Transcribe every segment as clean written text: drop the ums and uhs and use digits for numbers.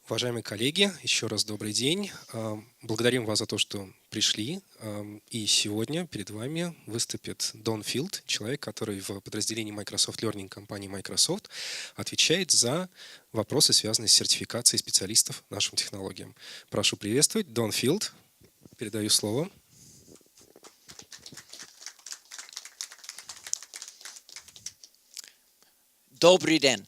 Уважаемые коллеги, еще раз добрый день. Благодарим вас за то, что пришли. И сегодня перед вами выступит Дон Филд, человек, который в подразделении Microsoft Learning компании Microsoft отвечает за вопросы, связанные с сертификацией специалистов нашим технологиям. Прошу приветствовать Дон Филд. Передаю слово. Добрый день.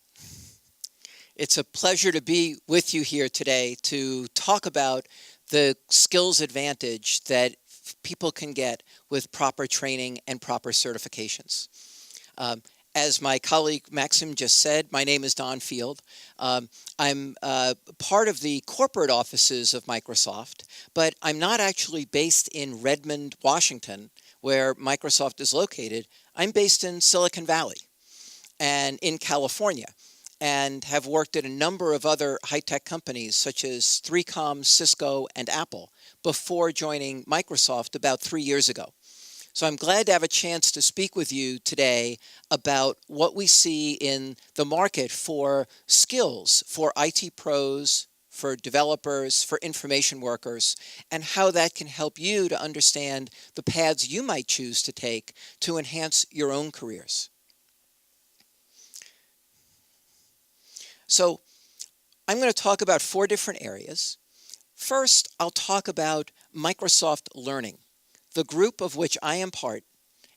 It's a pleasure to be with you here today to talk about the skills advantage that people can get with proper training and proper certifications. As my colleague Maxim just said, my name is Don Field. I'm part of the corporate offices of Microsoft, but I'm not actually based in Redmond, Washington, where Microsoft is located. I'm based in Silicon Valley and in California, and have worked at a number of other high-tech companies such as 3Com, Cisco, and Apple before joining Microsoft about 3 years ago. So I'm glad to have a chance to speak with you today about what we see in the market for skills for IT pros, for developers, for information workers, and how that can help you to understand the paths you might choose to take to enhance your own careers. So I'm going to talk about 4 different areas. First, I'll talk about Microsoft Learning, the group of which I am part,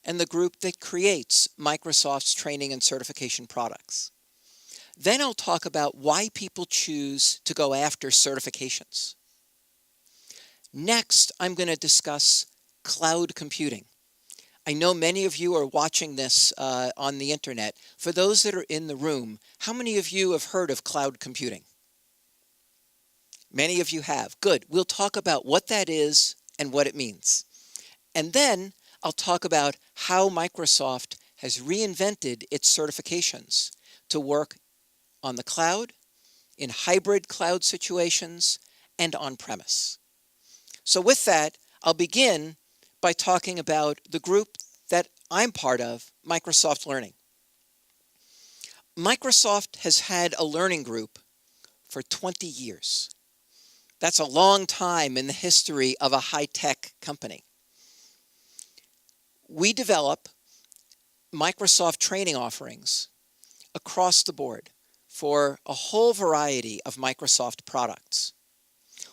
and the group that creates Microsoft's training and certification products. Then I'll talk about why people choose to go after certifications. Next, I'm going to discuss cloud computing. I know many of you are watching this on the internet. For those that are in the room, how many of you have heard of cloud computing? Many of you have. Good. We'll talk about what that is and what it means. And then I'll talk about how Microsoft has reinvented its certifications to work on the cloud, in hybrid cloud situations, and on-premise. So with that, I'll begin by talking about the group that I'm part of, Microsoft Learning. Microsoft has had a learning group for 20 years. That's a long time in the history of a high-tech company. We develop Microsoft training offerings across the board for a whole variety of Microsoft products.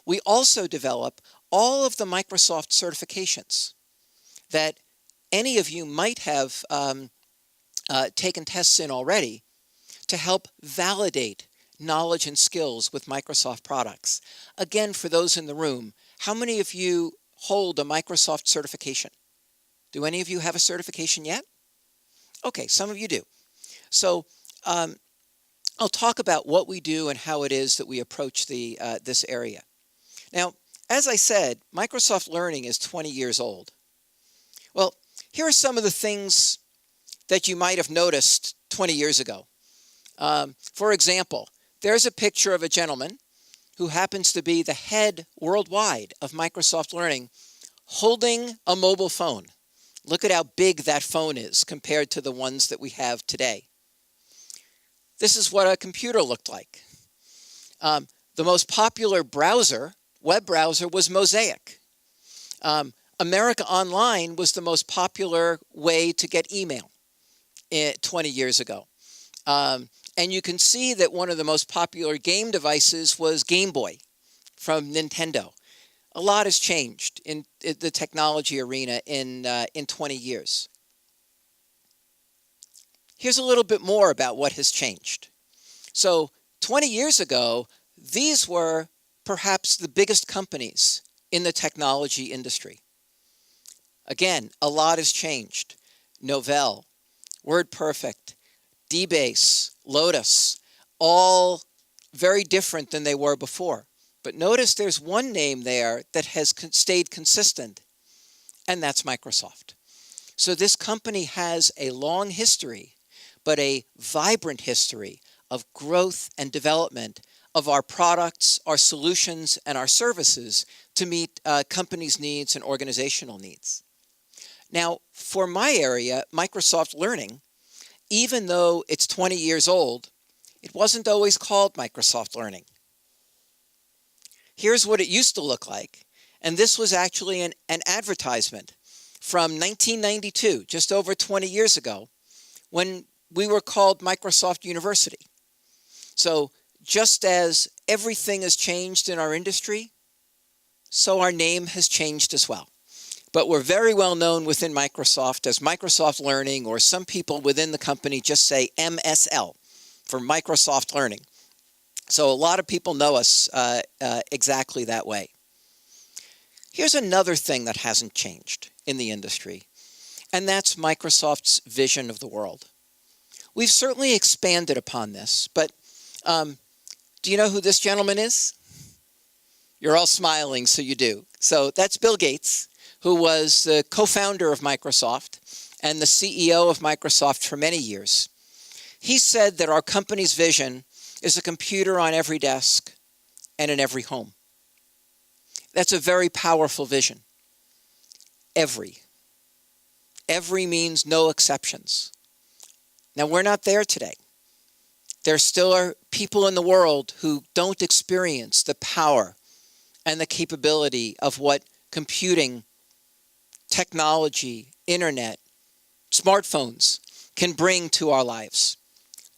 We also develop all of the Microsoft certifications that any of you might have taken tests in already to help validate knowledge and skills with Microsoft products. Again, for those in the room, how many of you hold a Microsoft certification? Do any of you have a certification yet? Okay, some of you do. So I'll talk about what we do and how it is that we approach this area. Now, as I said, Microsoft Learning is 20 years old. Well, here are some of the things that you might have noticed 20 years ago. For example, there's a picture of a gentleman who happens to be the head worldwide of Microsoft Learning holding a mobile phone. Look at how big that phone is compared to the ones that we have today. This is what a computer looked like. The most popular browser, web browser, was Mosaic. America Online was the most popular way to get email 20 years ago. And you can see that one of the most popular game devices was Game Boy from Nintendo. A lot has changed in the technology arena in 20 years. Here's a little bit more about what has changed. So 20 years ago, these were perhaps the biggest companies in the technology industry. Again, a lot has changed. Novell, WordPerfect, DBase, Lotus, all very different than they were before. But notice there's one name there that has stayed consistent, and that's Microsoft. So this company has a long history, but a vibrant history of growth and development of our products, our solutions, and our services to meet companies' needs and organizational needs. Now, for my area, Microsoft Learning, even though it's 20 years old, it wasn't always called Microsoft Learning. here's what it used to look like. And this was actually an advertisement from 1992, just over 20 years ago, when we were called Microsoft University. So just as everything has changed in our industry, so our name has changed as well. But we're very well known within Microsoft as Microsoft Learning, or some people within the company just say MSL for Microsoft Learning. So a lot of people know us exactly that way. Here's another thing that hasn't changed in the industry, and that's Microsoft's vision of the world. We've certainly expanded upon this, but do you know who this gentleman is? You're all smiling, so you do. So that's Bill Gates, who was the co-founder of Microsoft and the CEO of Microsoft for many years. He said that our company's vision is a computer on every desk and in every home. That's a very powerful vision. Every. Every means no exceptions. Now, we're not there today. There still are people in the world who don't experience the power and the capability of what computing, technology, internet, smartphones can bring to our lives.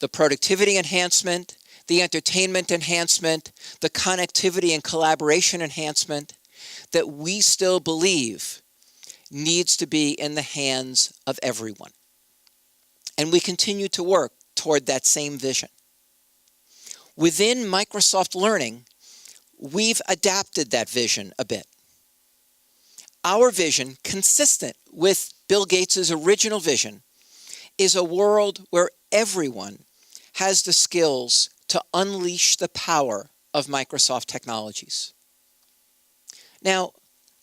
The productivity enhancement, the entertainment enhancement, the connectivity and collaboration enhancement that we still believe needs to be in the hands of everyone. And we continue to work toward that same vision. Within Microsoft Learning, we've adapted that vision a bit. Our vision, consistent with Bill Gates' original vision, is a world where everyone has the skills to unleash the power of Microsoft technologies. Now,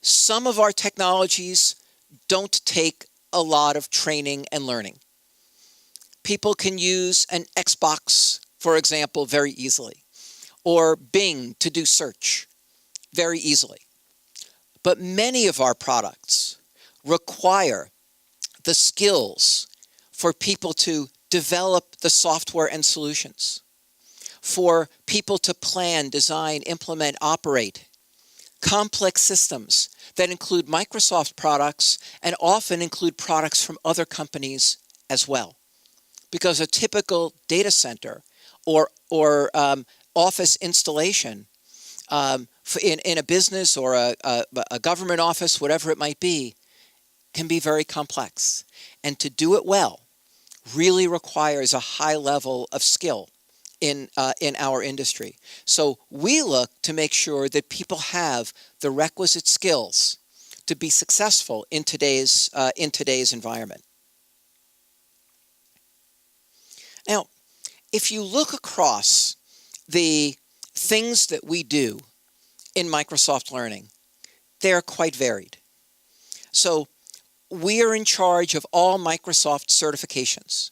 some of our technologies don't take a lot of training and learning. People can use an Xbox, for example, very easily, or Bing to do search very easily. But many of our products require the skills for people to develop the software and solutions, for people to plan, design, implement, operate complex systems that include Microsoft products and often include products from other companies as well. Because a typical data center or office installation in a business or a government office, whatever it might be, can be very complex. And to do it well really requires a high level of skill in our industry. So we look to make sure that people have the requisite skills to be successful in today's environment. Now, if you look across the things that we do in Microsoft Learning, they are quite varied. So we are in charge of all Microsoft certifications.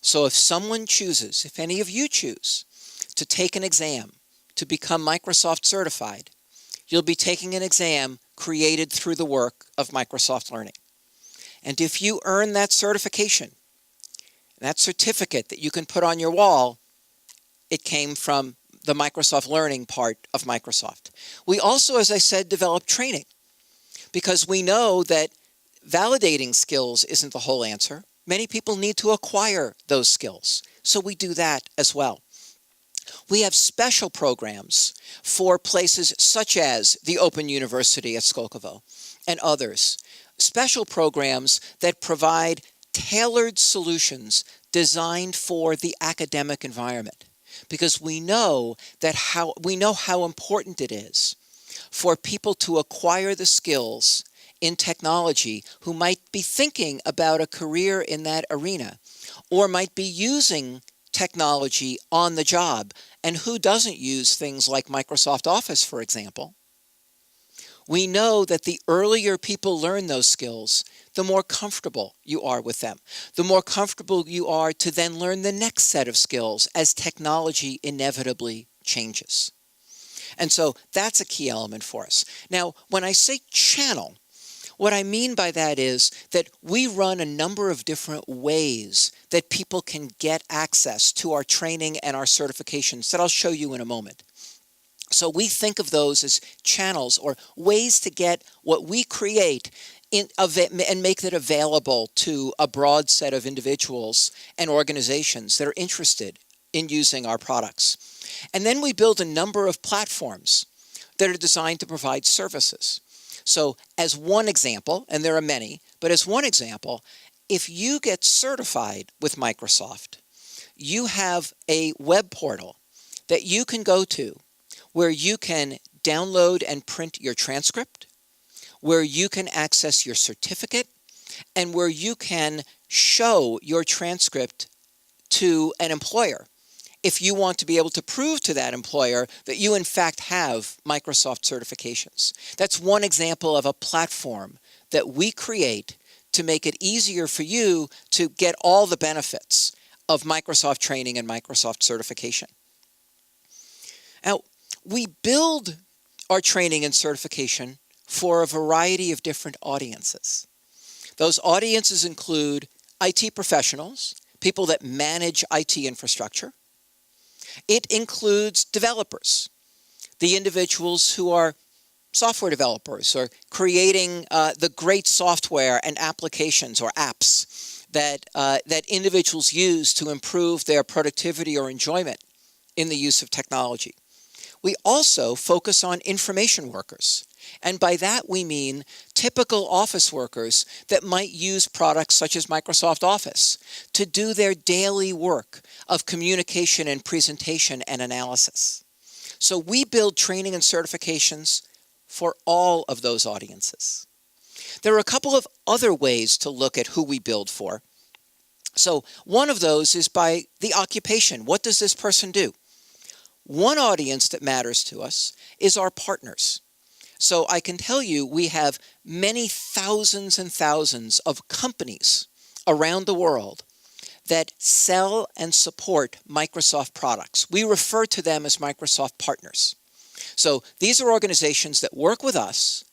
So if someone chooses, if any of you choose, to take an exam to become Microsoft certified, you'll be taking an exam created through the work of Microsoft Learning. And if you earn that certification, that certificate that you can put on your wall, it came from the Microsoft Learning part of Microsoft. We also, as I said, develop training because we know that validating skills isn't the whole answer. Many people need to acquire those skills, so we do that as well. We have special programs for places such as the Open University at Skolkovo and others. Special programs that provide tailored solutions designed for the academic environment, because we know how important it is for people to acquire the skills in technology who might be thinking about a career in that arena or might be using technology on the job, and who doesn't use things like Microsoft Office, for example. We know that the earlier people learn those skills, the more comfortable you are with them, the more comfortable you are to then learn the next set of skills as technology inevitably changes. And so that's a key element for us. Now, when I say channel, what I mean by that is that we run a number of different ways that people can get access to our training and our certifications that I'll show you in a moment. So we think of those as channels or ways to get what we create and make that available to a broad set of individuals and organizations that are interested in using our products. And then we build a number of platforms that are designed to provide services. So as one example, and there are many, but as one example, if you get certified with Microsoft, you have a web portal that you can go to where you can download and print your transcript, where you can access your certificate, and where you can show your transcript to an employer if you want to be able to prove to that employer that you in fact have Microsoft certifications. That's one example of a platform that we create to make it easier for you to get all the benefits of Microsoft training and Microsoft certification. Now, we build our training and certification for a variety of different audiences. Those audiences include IT professionals, people that manage IT infrastructure. It includes developers, the individuals who are software developers or creating the great software and applications or apps that individuals use to improve their productivity or enjoyment in the use of technology. We also focus on information workers. And by that we mean typical office workers that might use products such as Microsoft Office to do their daily work of communication and presentation and analysis. So we build training and certifications for all of those audiences. There are a couple of other ways to look at who we build for. So one of those is by the occupation. What does this person do? One audience that matters to us is our partners. So I can tell you we have many thousands and thousands of companies around the world that sell and support Microsoft products. We refer to them as Microsoft partners. So these are organizations that work with us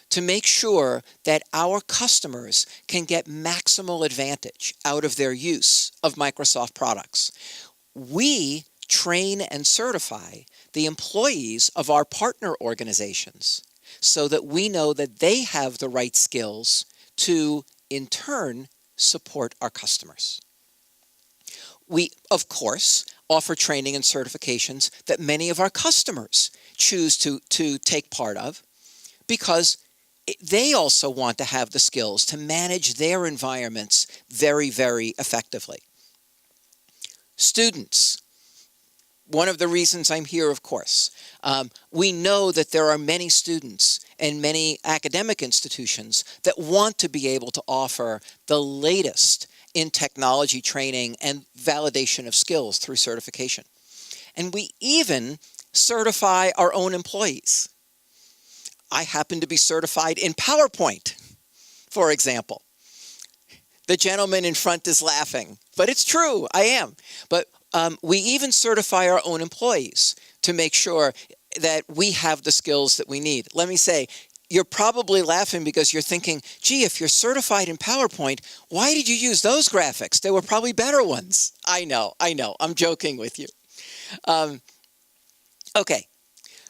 to make sure that our customers can get maximal advantage out of their use of Microsoft products. We train and certify the employees of our partner organizations so that we know that they have the right skills to, in turn, support our customers. We, of course, offer training and certifications that many of our customers choose to take part of because they also want to have the skills to manage their environments very, very effectively. Students. One of the reasons I'm here, of course, we know that there are many students and many academic institutions that want to be able to offer the latest in technology training and validation of skills through certification. And we even certify our own employees. I happen to be certified in PowerPoint, for example. The gentleman in front is laughing, but it's true, I am. But we even certify our own employees to make sure that we have the skills that we need. Let me say, you're probably laughing because you're thinking, gee, if you're certified in PowerPoint, why did you use those graphics? There were probably better ones. I know, I'm joking with you. Okay,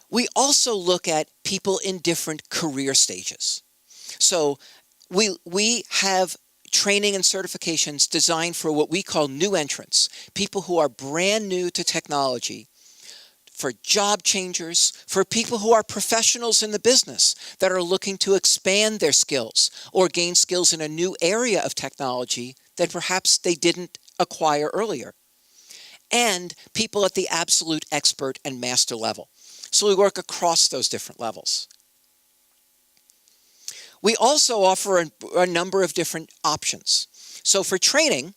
we also look at people in different career stages. So we have training and certifications designed for what we call new entrants, people who are brand new to technology, for job changers, for people who are professionals in the business that are looking to expand their skills or gain skills in a new area of technology that perhaps they didn't acquire earlier, and people at the absolute expert and master level. So we work across those different levels. We also offer a number of different options. So for training,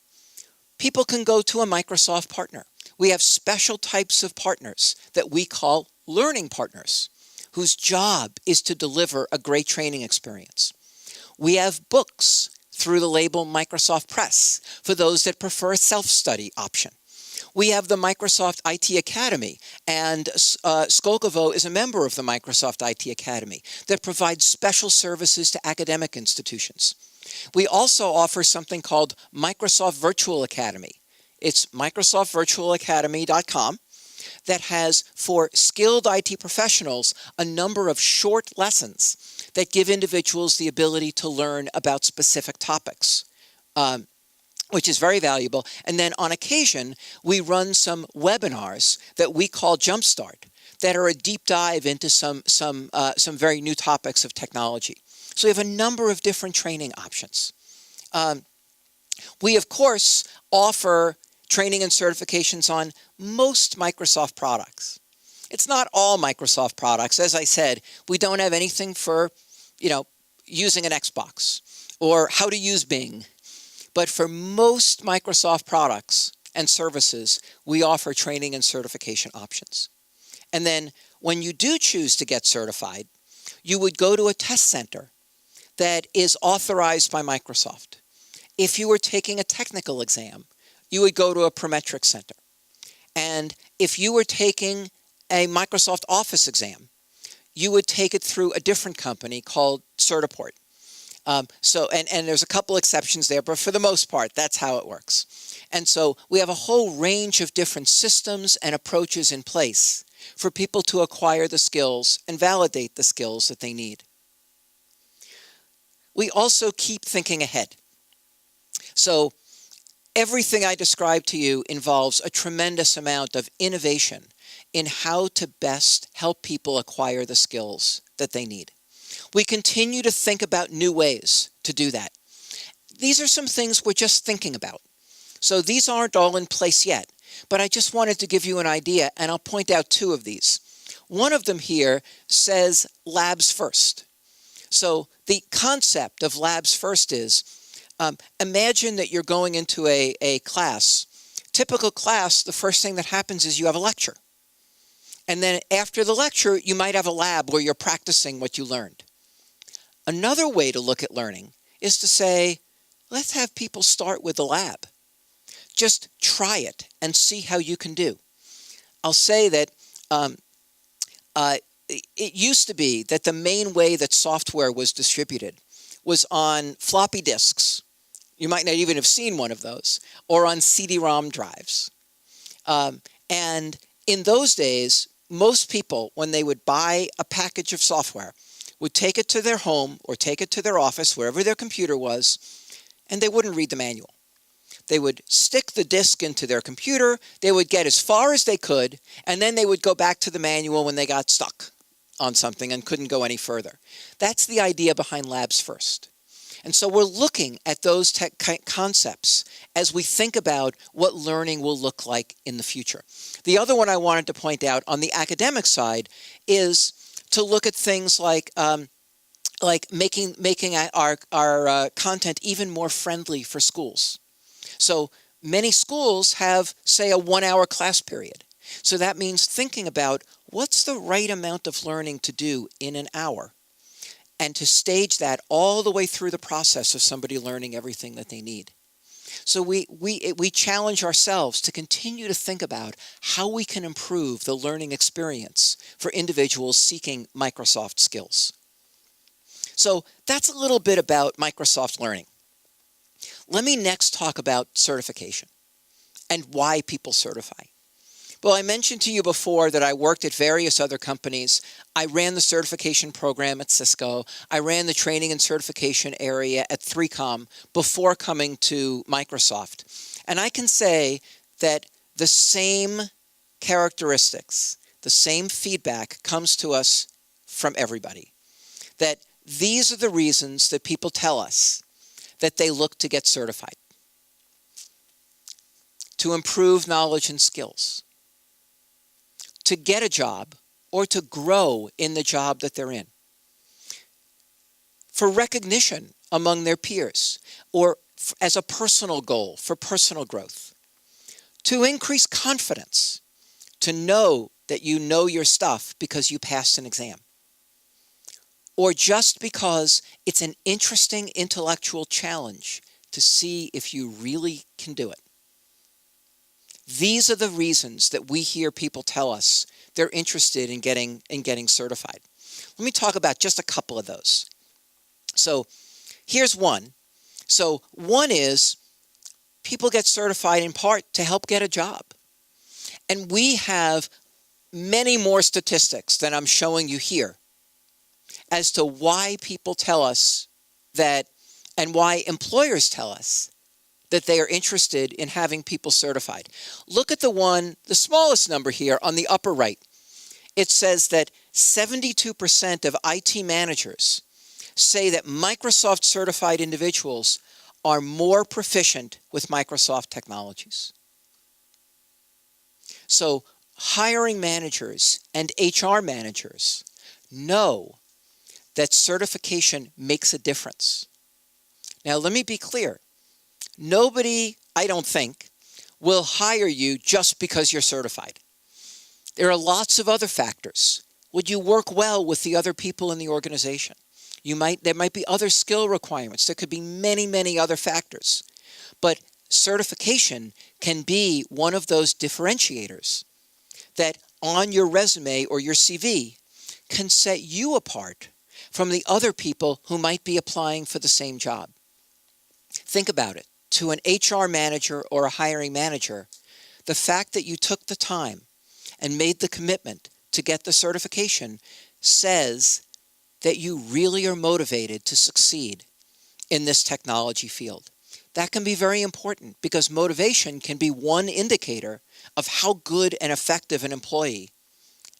people can go to a Microsoft partner. We have special types of partners that we call learning partners, whose job is to deliver a great training experience. We have books through the label Microsoft Press for those that prefer a self-study option. We have the Microsoft IT Academy, and Skolkovo is a member of the Microsoft IT Academy that provides special services to academic institutions. We also offer something called Microsoft Virtual Academy. It's microsoftvirtualacademy.com. that has, for skilled IT professionals, a number of short lessons that give individuals the ability to learn about specific topics, which is very valuable. And then on occasion, we run some webinars that we call Jumpstart, that are a deep dive into some very new topics of technology. So we have a number of different training options. We, of course, offer training and certifications on most Microsoft products. It's not all Microsoft products. As I said, we don't have anything for, using an Xbox or how to use Bing. But for most Microsoft products and services, we offer training and certification options. And then when you do choose to get certified, you would go to a test center that is authorized by Microsoft. If you were taking a technical exam, you would go to a Prometric center. And if you were taking a Microsoft Office exam, you would take it through a different company called Certiport. And there's a couple exceptions there, but for the most part, that's how it works. And so we have a whole range of different systems and approaches in place for people to acquire the skills and validate the skills that they need. We also keep thinking ahead. So everything I described to you involves a tremendous amount of innovation in how to best help people acquire the skills that they need. We continue to think about new ways to do that. These are some things we're just thinking about. So these aren't all in place yet, but I just wanted to give you an idea, and I'll point out two of these. One of them here says labs first. So the concept of labs first is, imagine that you're going into a class. Typical class, the first thing that happens is you have a lecture. And then after the lecture, you might have a lab where you're practicing what you learned. Another way to look at learning is to say, let's have people start with the lab. Just try it and see how you can do. I'll say that it used to be that the main way that software was distributed was on floppy disks. You might not even have seen one of those, or on CD-ROM drives. And in those days, most people, when they would buy a package of software, would take it to their home or take it to their office, wherever their computer was, and they wouldn't read the manual. They would stick the disk into their computer, they would get as far as they could, and then they would go back to the manual when they got stuck on something and couldn't go any further. That's the idea behind Labs First. And so we're looking at those concepts as we think about what learning will look like in the future. The other one I wanted to point out on the academic side is to look at things like making our content even more friendly for schools. So many schools have, say, a 1-hour class period. So that means thinking about what's the right amount of learning to do in an hour, and to stage that all the way through the process of somebody learning everything that they need. So we challenge ourselves to continue to think about how we can improve the learning experience for individuals seeking Microsoft skills. So that's a little bit about Microsoft Learning. Let me next talk about certification and why people certify. Well, I mentioned to you before that I worked at various other companies. I ran the certification program at Cisco. I ran the training and certification area at 3Com before coming to Microsoft. And I can say that the same characteristics, the same feedback comes to us from everybody. That these are the reasons that people tell us that they look to get certified. To improve knowledge and skills. To get a job or to grow in the job that they're in. For recognition among their peers or as a personal goal for personal growth. To increase confidence, to know that you know your stuff because you passed an exam. Or just because it's an interesting intellectual challenge to see if you really can do it. These are the reasons that we hear people tell us they're interested in getting certified. Let me talk about just a couple of those. So here's one. So one is people get certified in part to help get a job. And we have many more statistics than I'm showing you here as to why people tell us that, and why employers tell us that they are interested in having people certified. Look at the smallest number here on the upper right. It says that 72% of IT managers say that Microsoft certified individuals are more proficient with Microsoft technologies. So hiring managers and HR managers know that certification makes a difference. Now, let me be clear. Nobody, I don't think, will hire you just because you're certified. There are lots of other factors. Would you work well with the other people in the organization? There might be other skill requirements. There could be many, many other factors. But certification can be one of those differentiators that on your resume or your CV can set you apart from the other people who might be applying for the same job. Think about it. To an HR manager or a hiring manager, the fact that you took the time and made the commitment to get the certification says that you really are motivated to succeed in this technology field. That can be very important because motivation can be one indicator of how good and effective an employee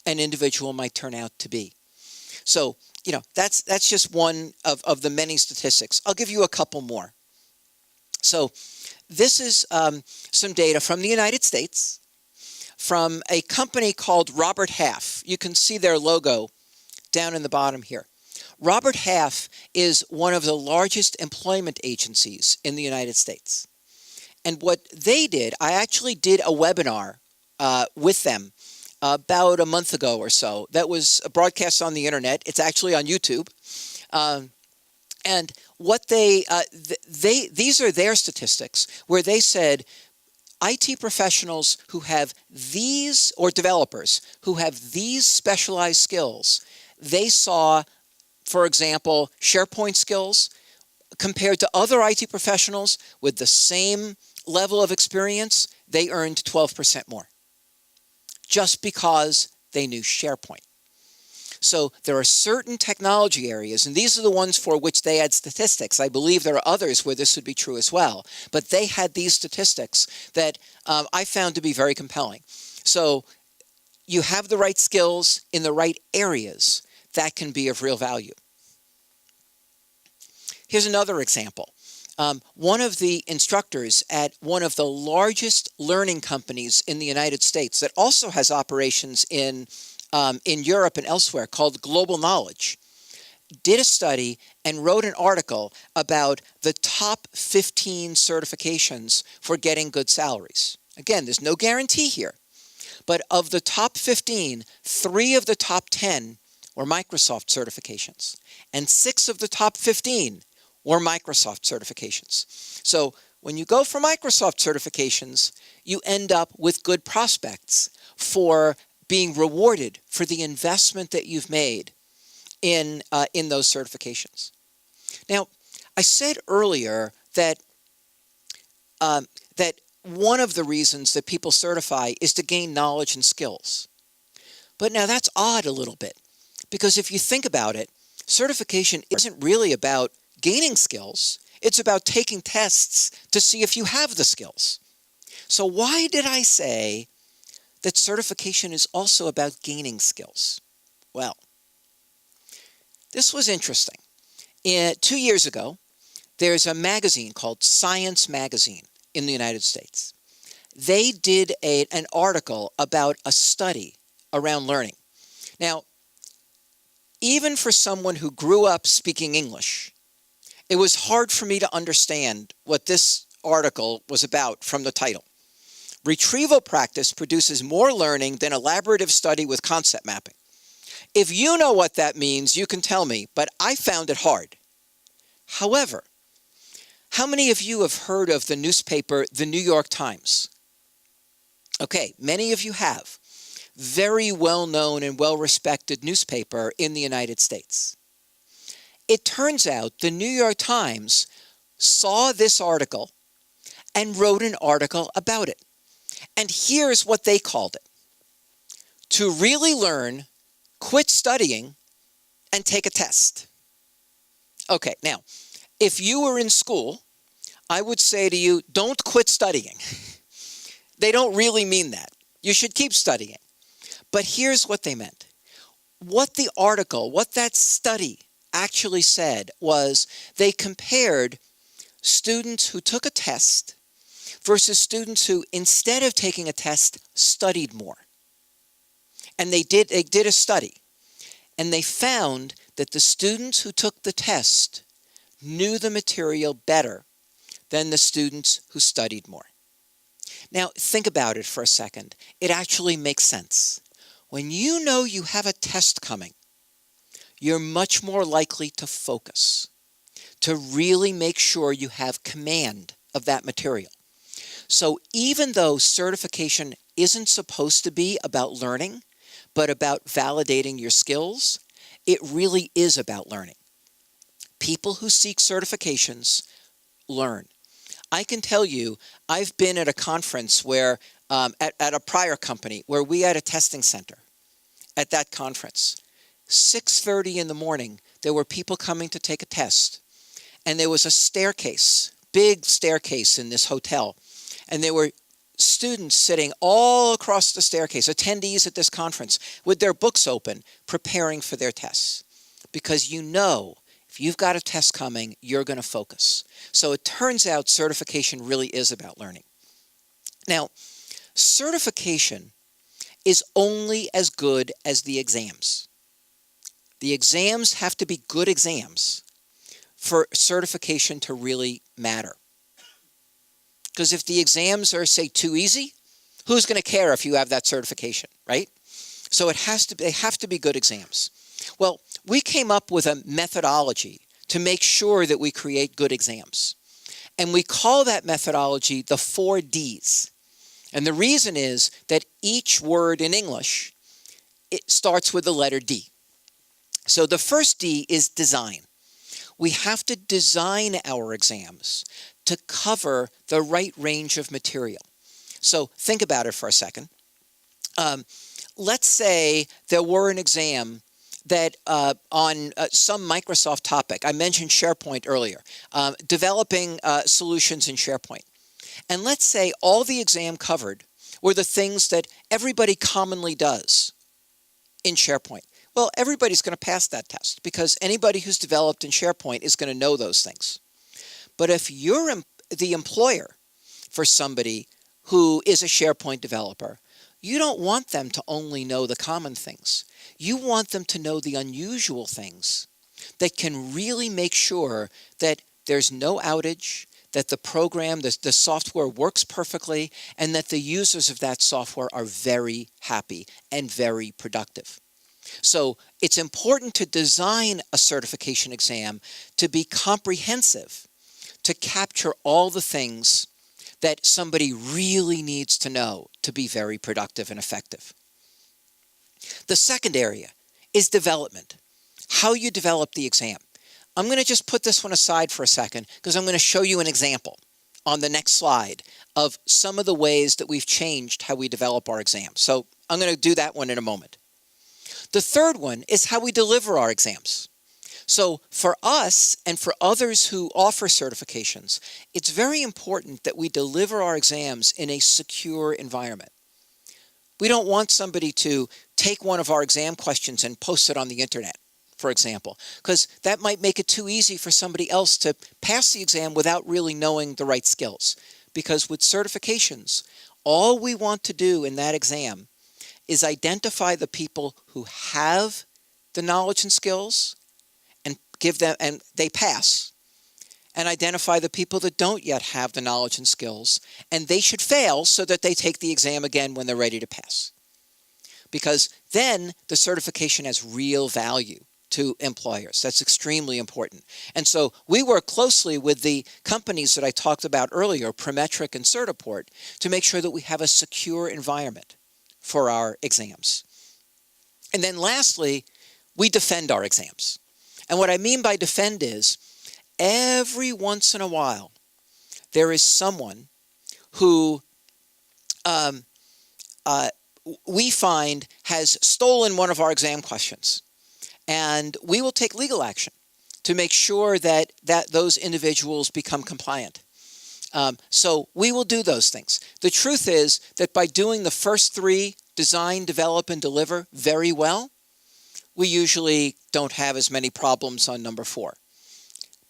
an individual might turn out to be. So, that's just one of the many statistics. I'll give you a couple more. So this is some data from the United States from a company called Robert Half. You can see their logo down in the bottom here. Robert Half is one of the largest employment agencies in the United States. And what they did, I actually did a webinar with them about a month ago or so that was broadcast on the internet. It's actually on YouTube. And what these are their statistics where they said IT professionals who have these, or developers who have these specialized skills, they saw, for example, SharePoint skills compared to other IT professionals with the same level of experience, they earned 12% more just because they knew SharePoint. So there are certain technology areas, and these are the ones for which they had statistics. I believe there are others where this would be true as well. But they had these statistics that I found to be very compelling. So you have the right skills in the right areas, that can be of real value. Here's another example. One of the instructors at one of the largest learning companies in the United States that also has operations in Europe and elsewhere, called Global Knowledge, did a study and wrote an article about the top 15 certifications for getting good salaries. Again, there's no guarantee here, but of the top 15, 3 of the top 10 were Microsoft certifications, and 6 of the top 15 were Microsoft certifications. So when you go for Microsoft certifications, you end up with good prospects for being rewarded for the investment that you've made in those certifications. Now, I said earlier that that one of the reasons that people certify is to gain knowledge and skills. But now that's odd a little bit, because if you think about it, certification isn't really about gaining skills. It's about taking tests to see if you have the skills. So why did I say that certification is also about gaining skills? Well, this was interesting. 2 years ago, there's a magazine called Science Magazine in the United States. They did an article about a study around learning. Now, even for someone who grew up speaking English, it was hard for me to understand what this article was about from the title. Retrieval practice produces more learning than elaborative study with concept mapping. If you know what that means, you can tell me, but I found it hard. However, how many of you have heard of the newspaper, The New York Times? Okay, many of you have. Very well-known and well-respected newspaper in the United States. It turns out the New York Times saw this article and wrote an article about it. And here's what they called it: To really learn, quit studying and take a test. Okay, now, if you were in school, I would say to you, don't quit studying. They don't really mean that. You should keep studying. But here's what they meant. What the article, what that study actually said was they compared students who took a test versus students who, instead of taking a test, studied more. And they did a study. And they found that the students who took the test knew the material better than the students who studied more. Now, think about it for a second. It actually makes sense. When you know you have a test coming, you're much more likely to focus, to really make sure you have command of that material. So even though certification isn't supposed to be about learning, but about validating your skills, it really is about learning. People who seek certifications learn. I can tell you, I've been at a conference where, at a prior company, where we had a testing center. At that conference, 6:30 in the morning, there were people coming to take a test. And there was a staircase, big staircase in this hotel. And there were students sitting all across the staircase, attendees at this conference, with their books open, preparing for their tests. Because you know, if you've got a test coming, you're going to focus. So it turns out certification really is about learning. Now, certification is only as good as the exams. The exams have to be good exams for certification to really matter. Because if the exams are, say, too easy, who's going to care if you have that certification, right? So they have to be good exams. Well, we came up with a methodology to make sure that we create good exams. And we call that methodology the 4 Ds. And the reason is that each word in English, it starts with the letter D. So the first D is design. We have to design our exams to cover the right range of material. So think about it for a second. Let's say there were an exam that on some Microsoft topic, I mentioned SharePoint earlier, developing solutions in SharePoint. And let's say all the exam covered were the things that everybody commonly does in SharePoint. Well, everybody's going to pass that test because anybody who's developed in SharePoint is going to know those things. But if you're the employer for somebody who is a SharePoint developer, you don't want them to only know the common things. You want them to know the unusual things that can really make sure that there's no outage, that the program, the software works perfectly, and that the users of that software are very happy and very productive. So it's important to design a certification exam to be comprehensive, to capture all the things that somebody really needs to know to be very productive and effective. The second area is development, how you develop the exam. I'm going to just put this one aside for a second because I'm going to show you an example on the next slide of some of the ways that we've changed how we develop our exams. So I'm going to do that one in a moment. The third one is how we deliver our exams. So for us and for others who offer certifications, it's very important that we deliver our exams in a secure environment. We don't want somebody to take one of our exam questions and post it on the internet, for example, because that might make it too easy for somebody else to pass the exam without really knowing the right skills. Because with certifications, all we want to do in that exam is identify the people who have the knowledge and skills and give them, and they pass, and identify the people that don't yet have the knowledge and skills, and they should fail so that they take the exam again when they're ready to pass. Because then the certification has real value to employers. That's extremely important. And so we work closely with the companies that I talked about earlier, Prometric and Certiport, to make sure that we have a secure environment for our exams. And then lastly, we defend our exams. And what I mean by defend is every once in a while, there is someone who we find has stolen one of our exam questions. And we will take legal action to make sure that those individuals become compliant. So we will do those things. The truth is that by doing the first three, design, develop, and deliver very well, we usually don't have as many problems on number 4.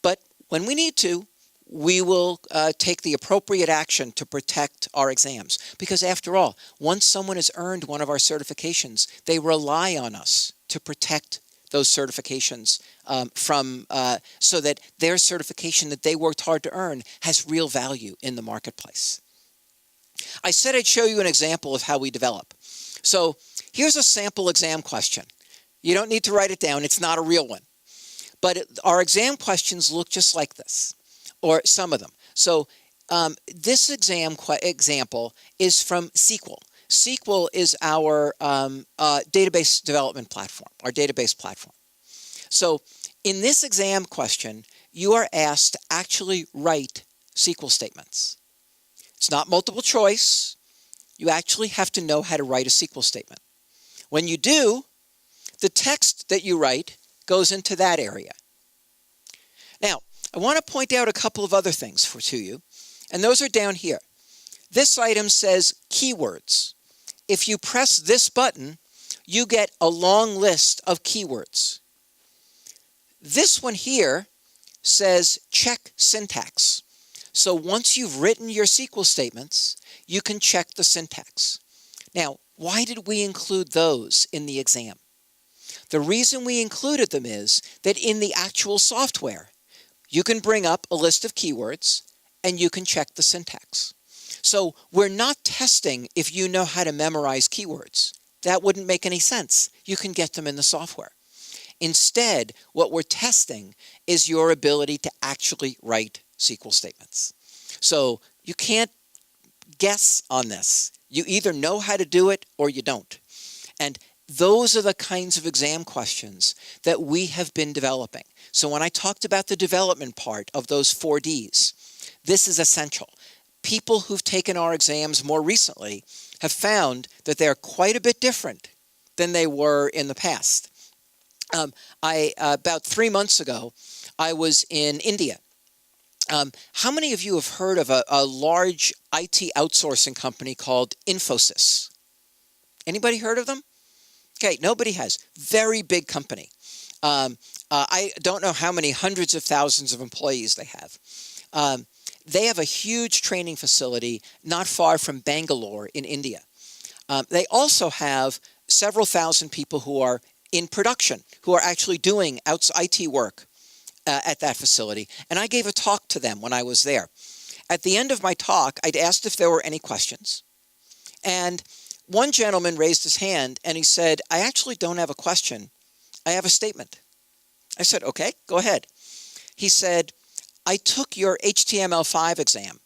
But when we need to, we will take the appropriate action to protect our exams. Because after all, once someone has earned one of our certifications, they rely on us to protect those certifications so that their certification that they worked hard to earn has real value in the marketplace. I said I'd show you an example of how we develop. So here's a sample exam question. You don't need to write it down. It's not a real one. But our exam questions look just like this, or some of them. So this example is from SQL. SQL is our database development platform, our database platform. So in this exam question, you are asked to actually write SQL statements. It's not multiple choice. You actually have to know how to write a SQL statement. When you do, the text that you write goes into that area. Now, I want to point out a couple of other things to you, and those are down here. This item says keywords. If you press this button, you get a long list of keywords. This one here says check syntax. So once you've written your SQL statements, you can check the syntax. Now, why did we include those in the exam? The reason we included them is that in the actual software, you can bring up a list of keywords and you can check the syntax. So we're not testing if you know how to memorize keywords. That wouldn't make any sense. You can get them in the software. Instead, what we're testing is your ability to actually write SQL statements. So you can't guess on this. You either know how to do it or you don't. And those are the kinds of exam questions that we have been developing. So when I talked about the development part of those 4 Ds, this is essential. People who've taken our exams more recently have found that they're quite a bit different than they were in the past. About 3 months ago, I was in India. How many of you have heard of a large IT outsourcing company called Infosys? Anybody heard of them? Okay, nobody has. Very big company. I don't know how many hundreds of thousands of employees they have. They have a huge training facility not far from Bangalore in India. They also have several thousand people who are in production, who are actually doing IT work at that facility. And I gave a talk to them when I was there. At the end of my talk, I'd asked if there were any questions. And one gentleman raised his hand and he said, I actually don't have a question. I have a statement. I said, okay, go ahead. He said, I took your HTML5 exam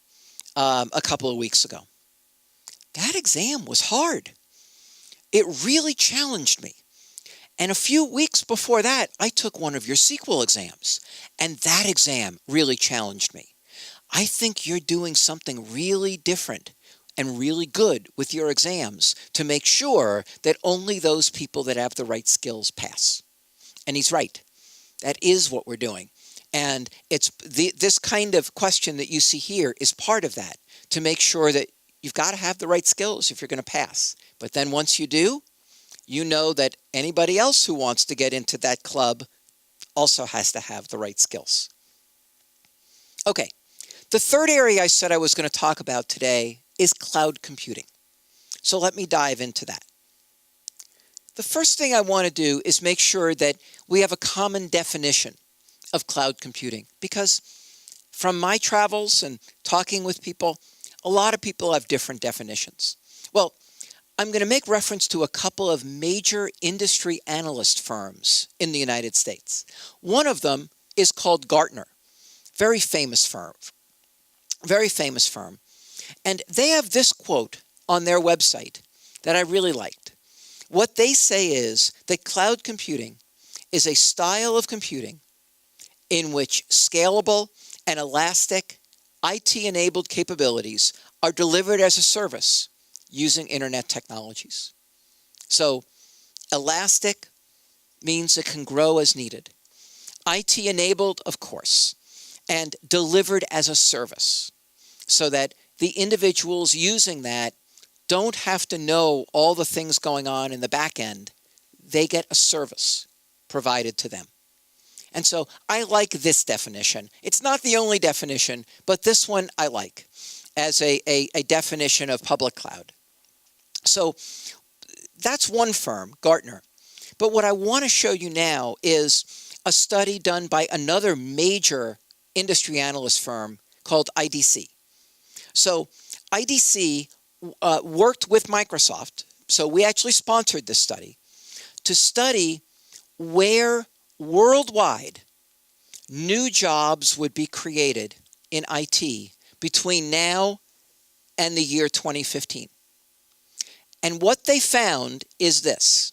a couple of weeks ago. That exam was hard. It really challenged me. And a few weeks before that, I took one of your SQL exams, and that exam really challenged me. I think you're doing something really different and really good with your exams to make sure that only those people that have the right skills pass. And he's right. That is what we're doing. And it's this kind of question that you see here is part of that, to make sure that you've got to have the right skills if you're going to pass. But then once you do, you know that anybody else who wants to get into that club also has to have the right skills. Okay, the third area I said I was going to talk about today is cloud computing. So let me dive into that. The first thing I want to do is make sure that we have a common definition of cloud computing, because from my travels and talking with people, a lot of people have different definitions. Well, I'm going to make reference to a couple of major industry analyst firms in the United States. One of them is called Gartner, very famous firm. And they have this quote on their website that I really liked. What they say is that cloud computing is a style of computing in which scalable and elastic IT-enabled capabilities are delivered as a service using internet technologies. So elastic means it can grow as needed. IT enabled, of course, and delivered as a service so that the individuals using that don't have to know all the things going on in the back end. They get a service provided to them. And so I like this definition. It's not the only definition, but this one I like as a definition of public cloud. So that's one firm, Gartner. But what I want to show you now is a study done by another major industry analyst firm called IDC. So IDC worked with Microsoft, so we actually sponsored this study, to study where worldwide new jobs would be created in IT between now and the year 2015. And what they found is this.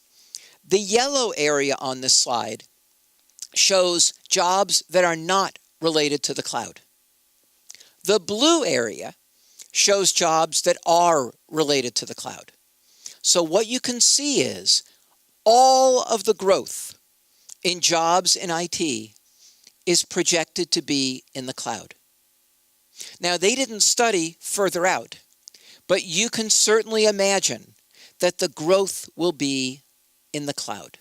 The yellow area on this slide shows jobs that are not related to the cloud. The blue area shows jobs that are related to the cloud. So what you can see is all of the growth in jobs in IT is projected to be in the cloud. Now, they didn't study further out, but you can certainly imagine that the growth will be in the cloud.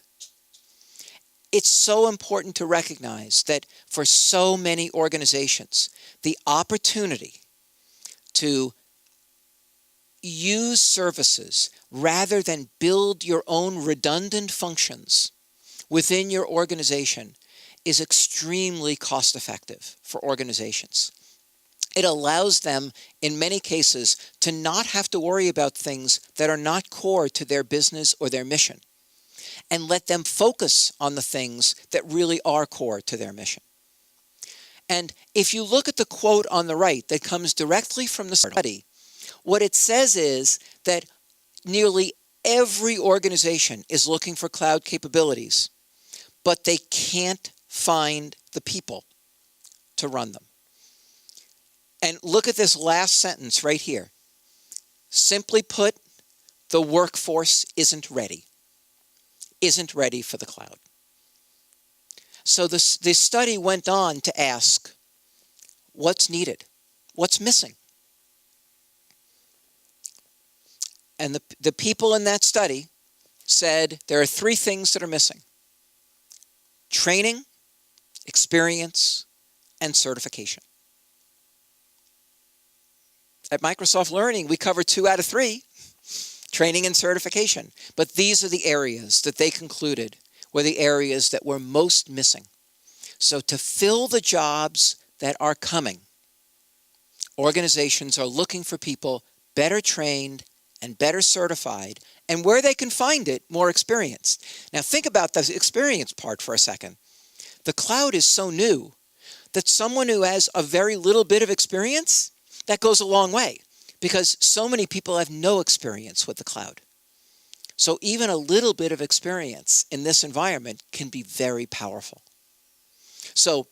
It's so important to recognize that for so many organizations, the opportunity to use services rather than build your own redundant functions within your organization is extremely cost effective for organizations. It allows them, in many cases, to not have to worry about things that are not core to their business or their mission, and let them focus on the things that really are core to their mission. And if you look at the quote on the right that comes directly from the study, what it says is that nearly every organization is looking for cloud capabilities, but they can't find the people to run them. And look at this last sentence right here. Simply put, the workforce isn't ready for the cloud. So this study went on to ask, what's needed? What's missing? And the people in that study said there are three things that are missing: training, experience, and certification. At Microsoft Learning, we cover 2 out of 3, training and certification. But these are the areas that they concluded were the areas that were most missing. So to fill the jobs that are coming, organizations are looking for people better trained and better certified, and where they can find it, more experienced. Now think about the experience part for a second. The cloud is so new that someone who has a very little bit of experience, that goes a long way, because so many people have no experience with the cloud. So even a little bit of experience in this environment can be very powerful. So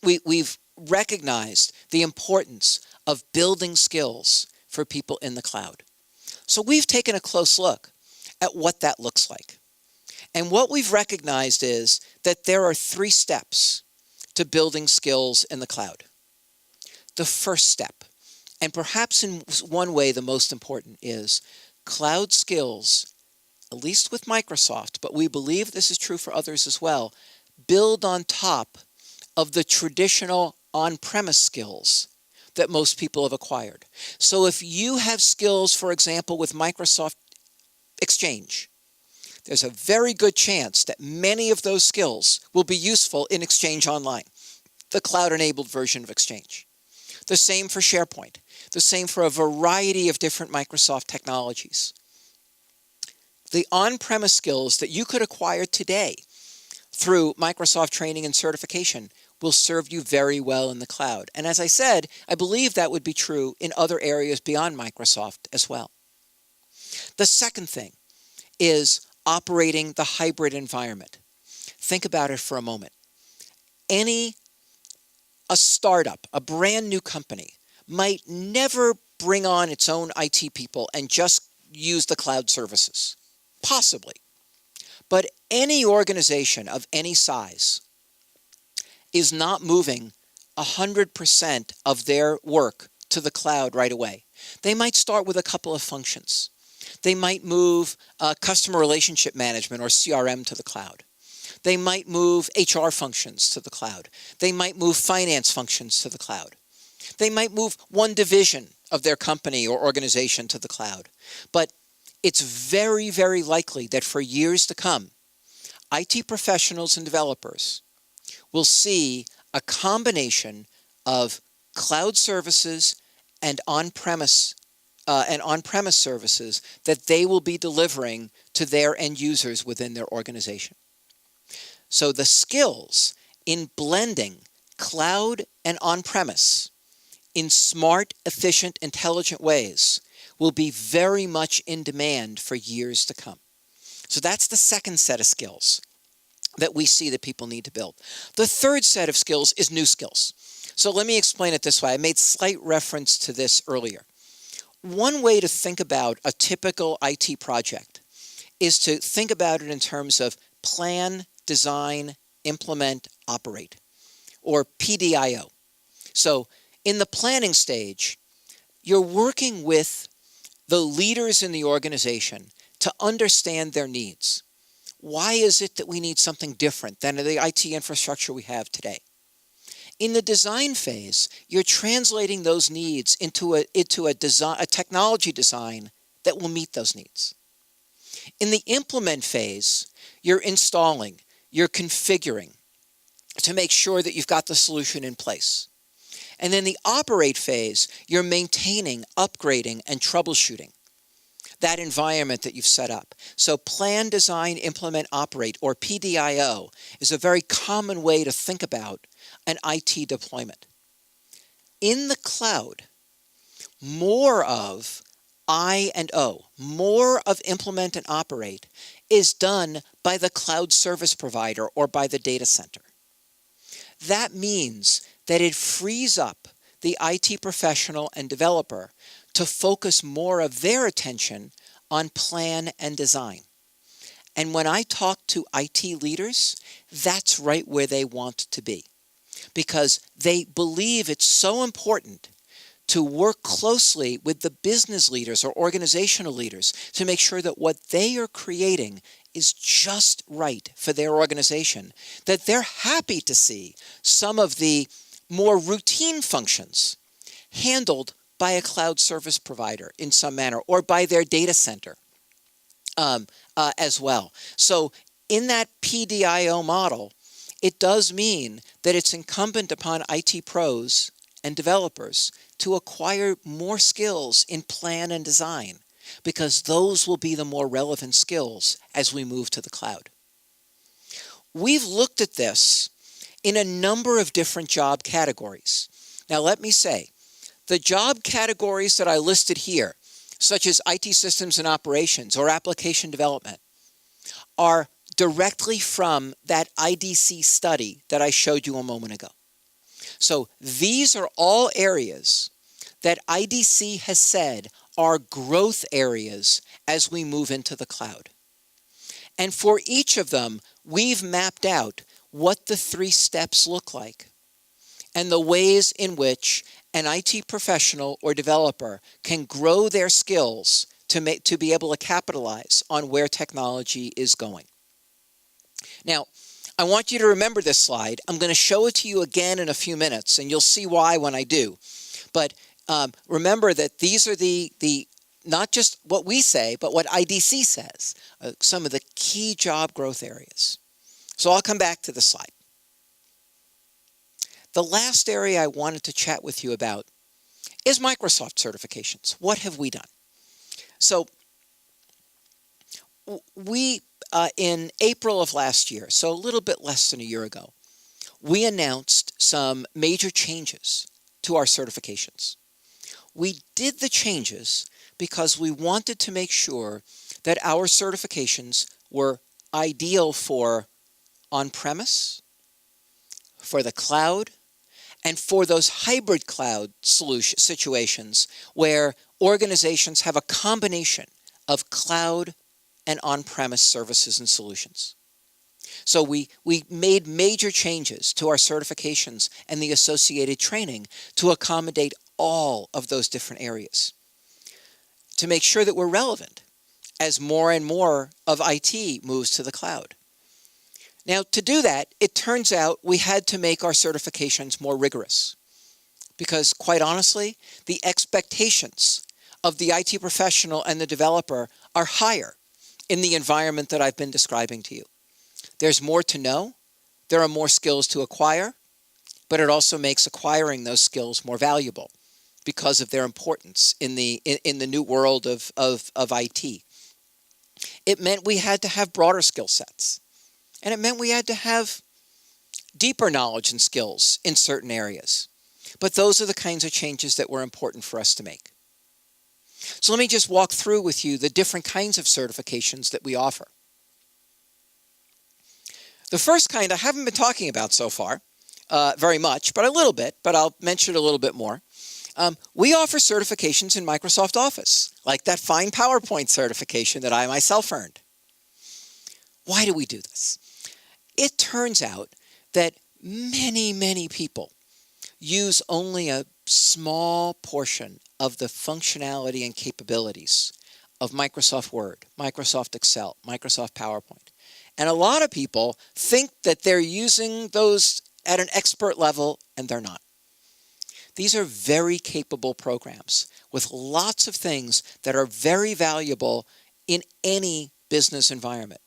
we've recognized the importance of building skills for people in the cloud. So we've taken a close look at what that looks like. And what we've recognized is that there are 3 steps to building skills in the cloud. The first step, and perhaps in one way the most important, is cloud skills, at least with Microsoft, but we believe this is true for others as well, build on top of the traditional on-premise skills that most people have acquired. So if you have skills, for example, with Microsoft Exchange, there's a very good chance that many of those skills will be useful in Exchange Online, the cloud-enabled version of Exchange. The same for SharePoint. The same for a variety of different Microsoft technologies. The on-premise skills that you could acquire today through Microsoft training and certification will serve you very well in the cloud. And as I said, I believe that would be true in other areas beyond Microsoft as well. The second thing is operating the hybrid environment. Think about it for a moment. A startup, a brand new company, might never bring on its own IT people and just use the cloud services. Possibly. But any organization of any size is not moving 100% of their work to the cloud right away. They might start with a couple of functions. They might move customer relationship management or CRM to the cloud. They might move HR functions to the cloud. They might move finance functions to the cloud. They might move one division of their company or organization to the cloud. But it's very, very likely that for years to come, IT professionals and developers will see a combination of cloud services and on-premise services that they will be delivering to their end users within their organization. So the skills in blending cloud and on-premise in smart, efficient, intelligent ways will be very much in demand for years to come. So that's the second set of skills that we see that people need to build. The third set of skills is new skills. So let me explain it this way. I made slight reference to this earlier. One way to think about a typical IT project is to think about it in terms of plan, design, implement, operate, or PDIO. So in the planning stage, you're working with the leaders in the organization to understand their needs. Why is it that we need something different than the IT infrastructure we have today? In the design phase, you're translating those needs into a technology design that will meet those needs. In the implement phase, you're installing, you're configuring to make sure that you've got the solution in place. And then the operate phase, you're maintaining, upgrading, and troubleshooting that environment that you've set up. So plan, design, implement, operate, or PDIO, is a very common way to think about an IT deployment. In the cloud, more of I and O, more of implement and operate, is done by the cloud service provider or by the data center. That means that it frees up the IT professional and developer to focus more of their attention on plan and design. And when I talk to IT leaders, that's right where they want to be, because they believe it's so important to work closely with the business leaders or organizational leaders to make sure that what they are creating is just right for their organization, that they're happy to see some of the more routine functions handled by a cloud service provider in some manner, or by their data center as well. So in that PDIO model, it does mean that it's incumbent upon IT pros and developers to acquire more skills in plan and design, because those will be the more relevant skills as we move to the cloud. We've looked at this in a number of different job categories. Now let me say, the job categories that I listed here, such as IT systems and operations or application development, are directly from that IDC study that I showed you a moment ago. So these are all areas that IDC has said are growth areas as we move into the cloud. And for each of them, we've mapped out what the 3 steps look like and the ways in which an IT professional or developer can grow their skills to be able to capitalize on where technology is going. Now, I want you to remember this slide. I'm going to show it to you again in a few minutes, and you'll see why when I do. But remember that these are the not just what we say, but what IDC says, some of the key job growth areas. So I'll come back to the slide. The last area I wanted to chat with you about is Microsoft certifications. What have we done? So we, in April of last year, so a little bit less than a year ago, we announced some major changes to our certifications. We did the changes because we wanted to make sure that our certifications were ideal for on-premise, for the cloud, and for those hybrid cloud situations where organizations have a combination of cloud and on-premise services and solutions. So we made major changes to our certifications and the associated training to accommodate all of those different areas, to make sure that we're relevant as more and more of IT moves to the cloud. Now, to do that, it turns out we had to make our certifications more rigorous because, quite honestly, the expectations of the IT professional and the developer are higher in the environment that I've been describing to you. There's more to know, there are more skills to acquire, but it also makes acquiring those skills more valuable because of their importance in the new world of IT. It meant we had to have broader skill sets, and it meant we had to have deeper knowledge and skills in certain areas. But those are the kinds of changes that were important for us to make. So let me just walk through with you the different kinds of certifications that we offer. The first kind I haven't been talking about so far very much, but a little bit, but I'll mention it a little bit more. We offer certifications in Microsoft Office, like that fine PowerPoint certification that I myself earned. Why do we do this? It turns out that many people use only a small portion of the functionality and capabilities of Microsoft Word, Microsoft Excel, Microsoft PowerPoint. And a lot of people think that they're using those at an expert level, and they're not. These are very capable programs with lots of things that are very valuable in any business environment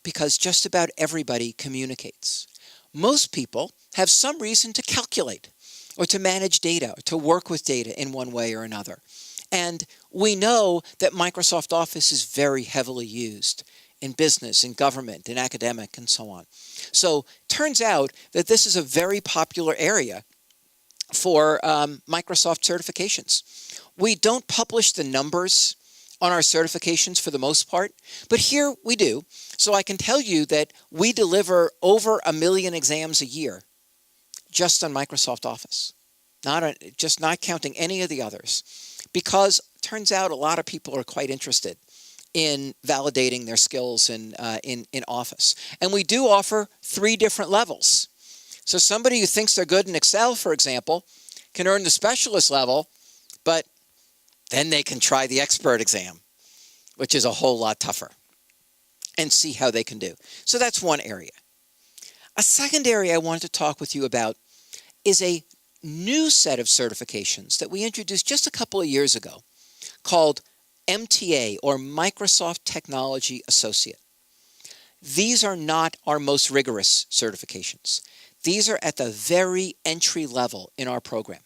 because just about everybody communicates. Most people have some reason to calculate or to manage data, or to work with data in one way or another. And we know that Microsoft Office is very heavily used in business, in government, in academic, and so on. So turns out that this is a very popular area for Microsoft certifications. We don't publish the numbers on our certifications for the most part, but here we do. So I can tell you that we deliver over 1 million exams a year just on Microsoft Office, just not counting any of the others, because it turns out a lot of people are quite interested in validating their skills in Office. And we do offer 3 different levels. So somebody who thinks they're good in Excel, for example, can earn the specialist level, but then they can try the expert exam, which is a whole lot tougher, and see how they can do. So that's one area. A second area I wanted to talk with you about is a new set of certifications that we introduced just a couple of years ago called MTA, or Microsoft Technology Associate. These are not our most rigorous certifications. These are at the very entry level in our program.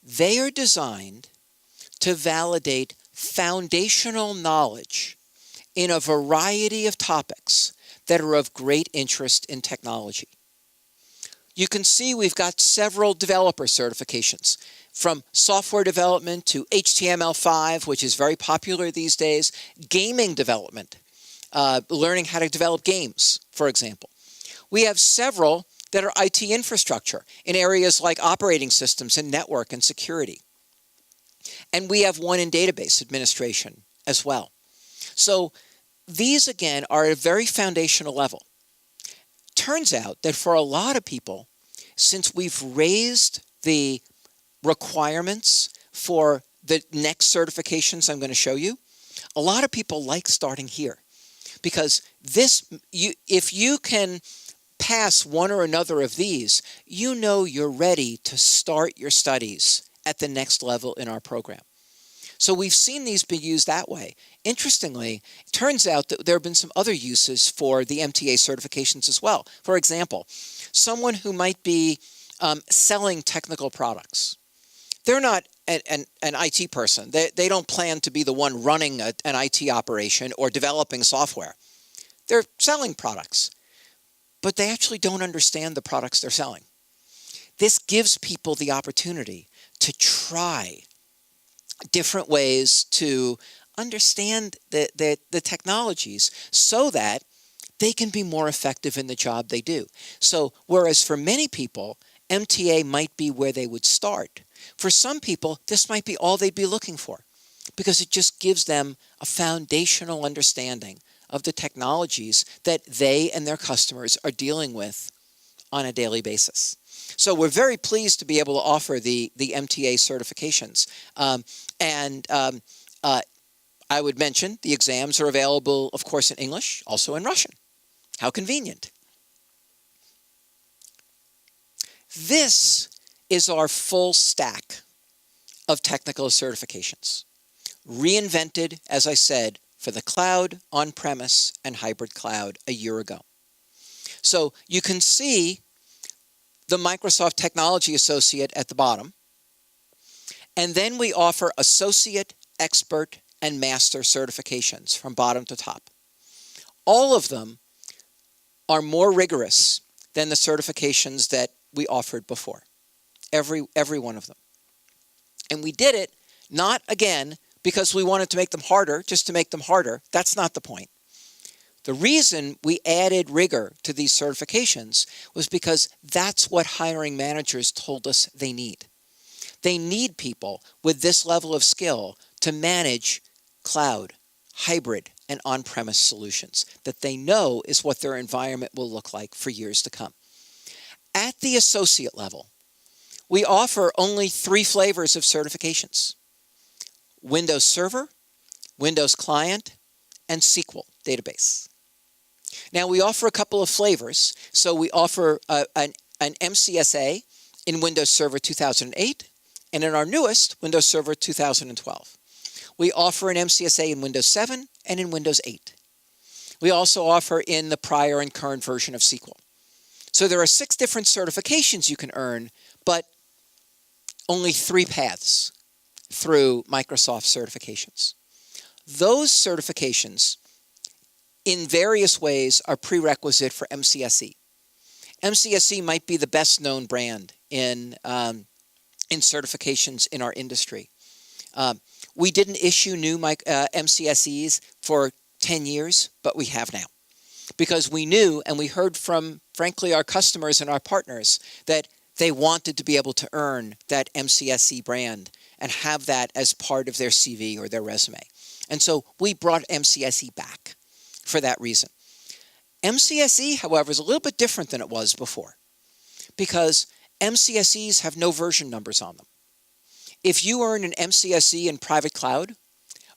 They are designed to validate foundational knowledge in a variety of topics that are of great interest in technology. You can see we've got several developer certifications, from software development to HTML5, which is very popular these days, gaming development, learning how to develop games, for example. We have several that are IT infrastructure in areas like operating systems and network and security. And we have one in database administration as well. So these, again, are at a very foundational level. Turns out that for a lot of people, since we've raised the requirements for the next certifications I'm going to show you, a lot of people like starting here. Because if you can pass one or another of these, you know you're ready to start your studies at the next level in our program. So we've seen these be used that way. Interestingly, it turns out that there have been some other uses for the MTA certifications as well. For example, someone who might be selling technical products. They're not an IT person. They don't plan to be the one running an IT operation or developing software. They're selling products, but they actually don't understand the products they're selling. This gives people the opportunity to try different ways to understand the technologies so that they can be more effective in the job they do. So whereas for many people, MTA might be where they would start, for some people, this might be all they'd be looking for, because it just gives them a foundational understanding of the technologies that they and their customers are dealing with on a daily basis. So we're very pleased to be able to offer the MTA certifications. I would mention the exams are available, of course, in English, also in Russian. How convenient. This is our full stack of technical certifications, reinvented, as I said, for the cloud, on-premise, and hybrid cloud a year ago. So you can see the Microsoft Technology Associate at the bottom, and then we offer Associate, Expert, and Master certifications from bottom to top. All of them are more rigorous than the certifications that we offered before, every one of them. And we did it not, again, because we wanted to make them harder, just to make them harder. That's not the point. The reason we added rigor to these certifications was because that's what hiring managers told us they need. They need people with this level of skill to manage cloud, hybrid, and on-premise solutions that they know is what their environment will look like for years to come. At the associate level, we offer only 3 flavors of certifications: Windows Server, Windows Client, and SQL database. Now, we offer a couple of flavors. So we offer an MCSA in Windows Server 2008, and in our newest, Windows Server 2012. We offer an MCSA in Windows 7 and in Windows 8. We also offer in the prior and current version of SQL. So there are 6 different certifications you can earn, but only 3 paths through Microsoft certifications. Those certifications, in various ways, are prerequisite for MCSE. MCSE might be the best known brand in certifications in our industry. We didn't issue new MCSEs for 10 years, but we have now. Because we knew and we heard from, frankly, our customers and our partners that they wanted to be able to earn that MCSE brand and have that as part of their CV or their resume. And so we brought MCSE back for that reason. MCSE, however, is a little bit different than it was before, because MCSEs have no version numbers on them. If you earn an MCSE in private cloud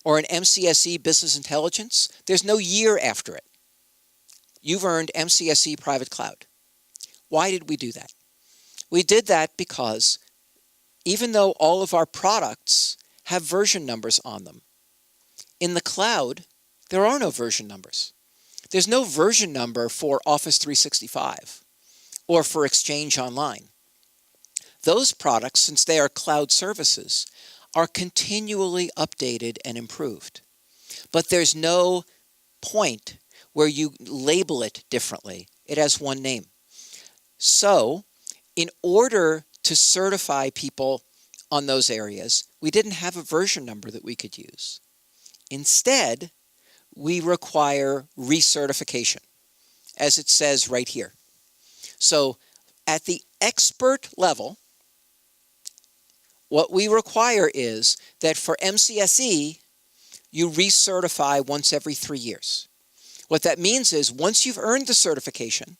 or an MCSE business intelligence, there's no year after it. You've earned MCSE private cloud. Why did we do that? We did that because even though all of our products have version numbers on them, in the cloud, there are no version numbers. There's no version number for Office 365 or for Exchange Online. Those products, since they are cloud services, are continually updated and improved. But there's no point where you label it differently. It has one name. So, in order to certify people on those areas, we didn't have a version number that we could use. Instead, we require recertification, as it says right here. So, at the expert level, what we require is that for MCSE, you recertify once every 3 years. What that means is once you've earned the certification,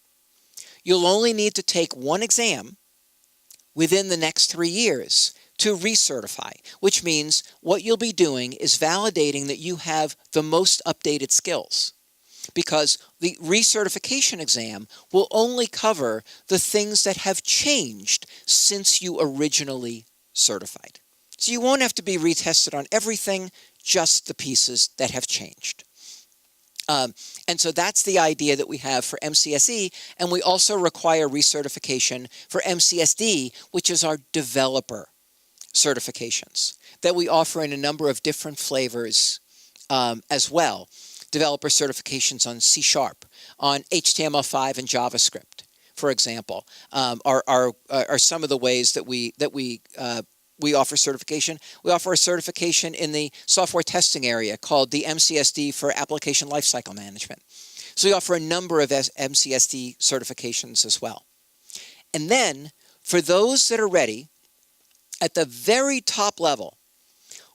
you'll only need to take one exam within the next 3 years to recertify, which means what you'll be doing is validating that you have the most updated skills, because the recertification exam will only cover the things that have changed since you originally certified. So you won't have to be retested on everything, just the pieces that have changed. And so that's the idea that we have for MCSE, and we also require recertification for MCSD, which is our developer certifications that we offer in a number of different flavors as well. Developer certifications on C#, on HTML5 and JavaScript, for example, are some of the ways that we offer certification. We offer a certification in the software testing area called the MCSD for Application Lifecycle Management. So we offer a number of MCSD certifications as well. And then, for those that are ready, at the very top level,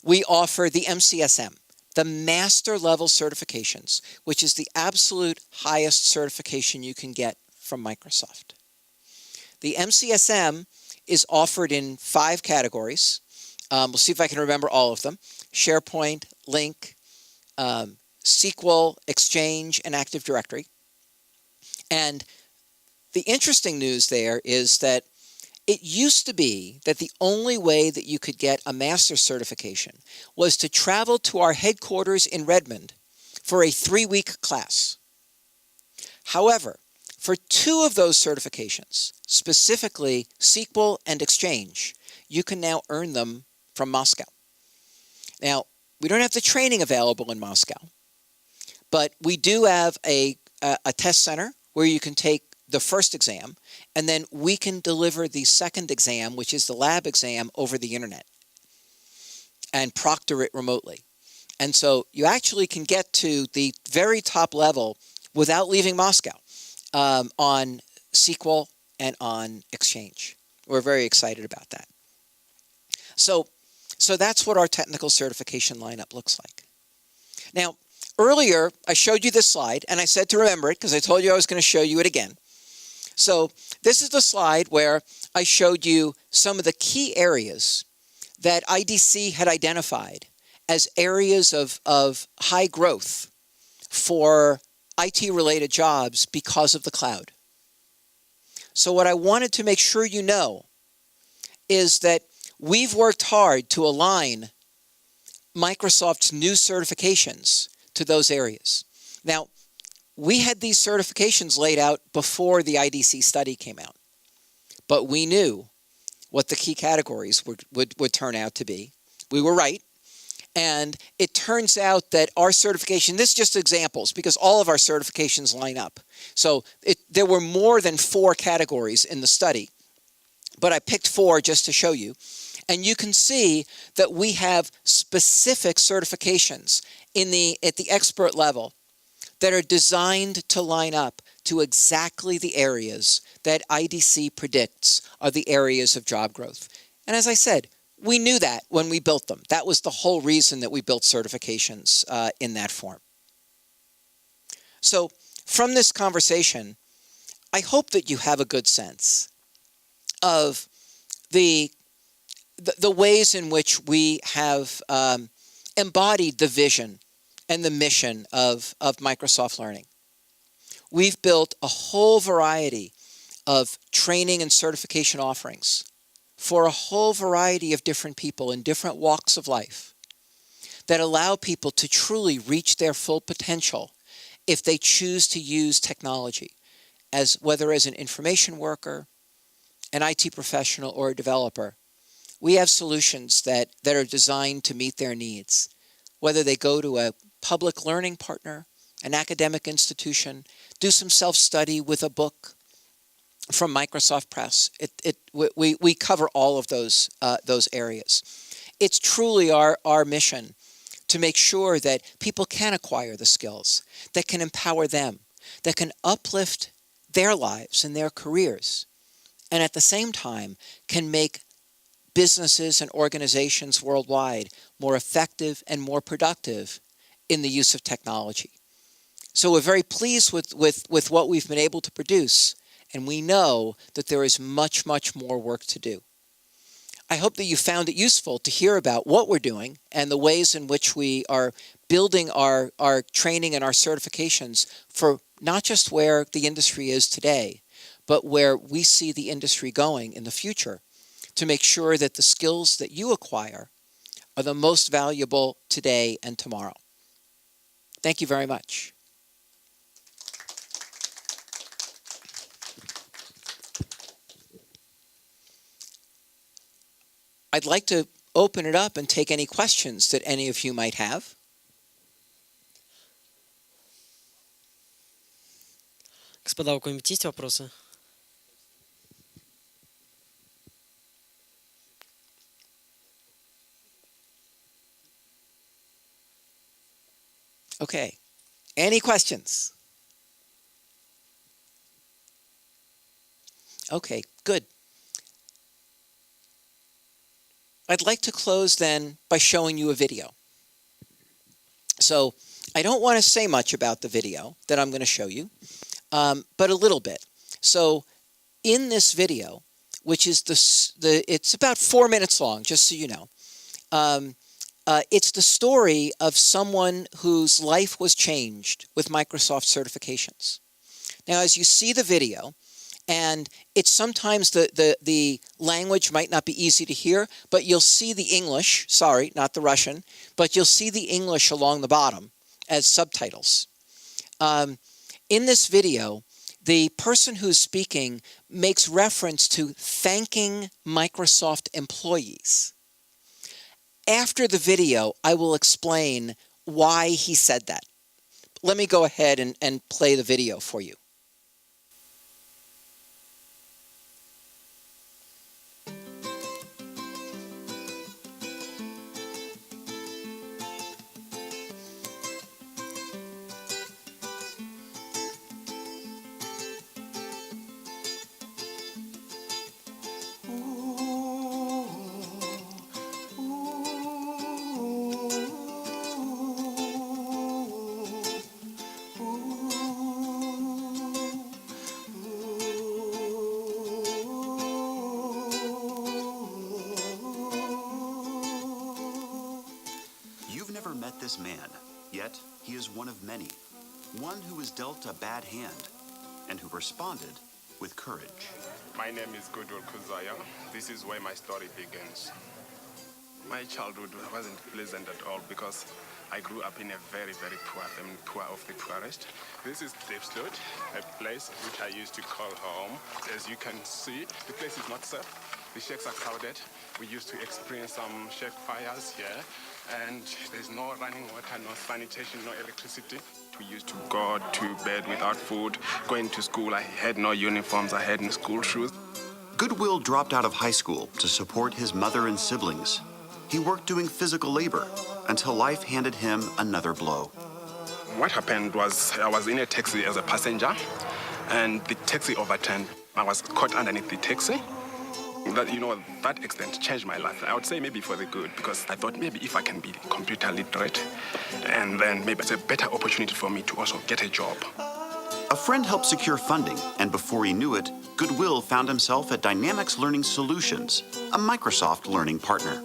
we offer the MCSM, the master level certifications, which is the absolute highest certification you can get from Microsoft. The MCSM is offered in 5 categories. We'll see if I can remember all of them. SharePoint, Link, SQL, Exchange, and Active Directory. And the interesting news there is that it used to be that the only way that you could get a master's certification was to travel to our headquarters in Redmond for a 3-week class. However, for 2 of those certifications, specifically SQL and Exchange, you can now earn them from Moscow. Now, we don't have the training available in Moscow, but we do have a test center where you can take the first exam, and then we can deliver the second exam, which is the lab exam, over the internet and proctor it remotely. And so you actually can get to the very top level without leaving Moscow on SQL and on Exchange. We're very excited about that. So that's what our technical certification lineup looks like. Now, earlier I showed you this slide, and I said to remember it because I told you I was going to show you it again. So this is the slide where I showed you some of the key areas that IDC had identified as areas of high growth for IT-related jobs because of the cloud. So what I wanted to make sure you know is that we've worked hard to align Microsoft's new certifications to those areas. Now, we had these certifications laid out before the IDC study came out, but we knew what the key categories would turn out to be. We were right, and it turns out that our certification, this is just examples because all of our certifications line up. So there were more than 4 categories in the study, but I picked 4 just to show you. And you can see that we have specific certifications at the expert level that are designed to line up to exactly the areas that IDC predicts are the areas of job growth. And as I said, we knew that when we built them. That was the whole reason that we built certifications in that form. So from this conversation, I hope that you have a good sense of the ways in which we have embodied the vision and the mission of Microsoft Learning. We've built a whole variety of training and certification offerings for a whole variety of different people in different walks of life that allow people to truly reach their full potential if they choose to use technology, whether as an information worker, an IT professional, or a developer. We have solutions that are designed to meet their needs, whether they go to a public learning partner, an academic institution, do some self-study with a book from Microsoft Press. We cover all of those areas. It's truly our mission to make sure that people can acquire the skills that can empower them, that can uplift their lives and their careers, and at the same time can make businesses and organizations worldwide more effective and more productive in the use of technology. So we're very pleased with what we've been able to produce, and we know that there is much, much more work to do. I hope that you found it useful to hear about what we're doing and the ways in which we are building our training and our certifications for not just where the industry is today, but where we see the industry going in the future, to make sure that the skills that you acquire are the most valuable today and tomorrow. Thank you very much. I'd like to open it up and take any questions that any of you might have. Господа, у кого-нибудь есть вопросы? Okay. Any questions? Okay, good. I'd like to close then by showing you a video. So I don't want to say much about the video that I'm going to show you, but a little bit. So in this video, which is it's about 4 minutes long, just so you know, it's the story of someone whose life was changed with Microsoft certifications. Now, as you see the video, and it's sometimes the language might not be easy to hear, but you'll see the English, sorry, not the Russian, but you'll see the English along the bottom as subtitles. In this video, the person who's speaking makes reference to thanking Microsoft employees. After the video, I will explain why he said that. Let me go ahead and play the video for you. Met this man, yet he is one of many, one who was dealt a bad hand and who responded with courage. My name is Godol Kuzaya. This is where my story begins. My childhood wasn't pleasant at all because I grew up in a very, very poor family, poor of the poorest. This is Deepsloot, a place which I used to call home. As you can see, the place is not safe. The shacks are crowded. We used to experience some shack fires here, and there's no running water, no sanitation, no electricity. We used to go to bed without food, going to school. I had no uniforms, I had no school shoes. Goodwill dropped out of high school to support his mother and siblings. He worked doing physical labor until life handed him another blow. What happened was I was in a taxi as a passenger, and the taxi overturned. I was caught underneath the taxi. That extent changed my life. I would say maybe for the good, because I thought maybe if I can be computer literate, and then maybe it's a better opportunity for me to also get a job. A friend helped secure funding, and before he knew it, Goodwill found himself at Dynamics Learning Solutions, a Microsoft learning partner.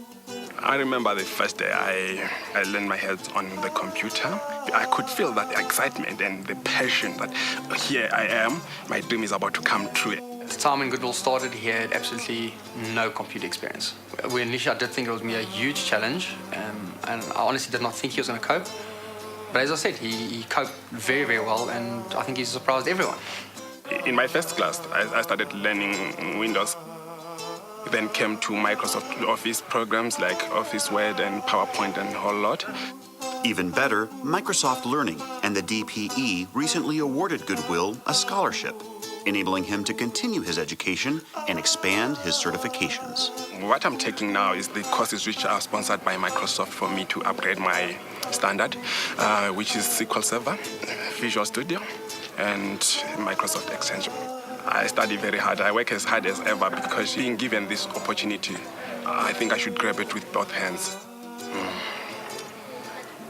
I remember the first day I learned my head on the computer. I could feel that excitement and the passion that here I am, my dream is about to come true. At the time when Goodwill started, he had absolutely no computer experience. Initially, I did think it would be a huge challenge, and I honestly did not think he was going to cope. But as I said, he coped very, very well, and I think he surprised everyone. In my first class, I started learning Windows. Then came to Microsoft Office programs like Office Word and PowerPoint and a whole lot. Even better, Microsoft Learning and the DPE recently awarded Goodwill a scholarship, enabling him to continue his education and expand his certifications. What I'm taking now is the courses which are sponsored by Microsoft for me to upgrade my standard, which is SQL Server, Visual Studio, and Microsoft Exchange. I study very hard. I work as hard as ever because being given this opportunity, I think I should grab it with both hands.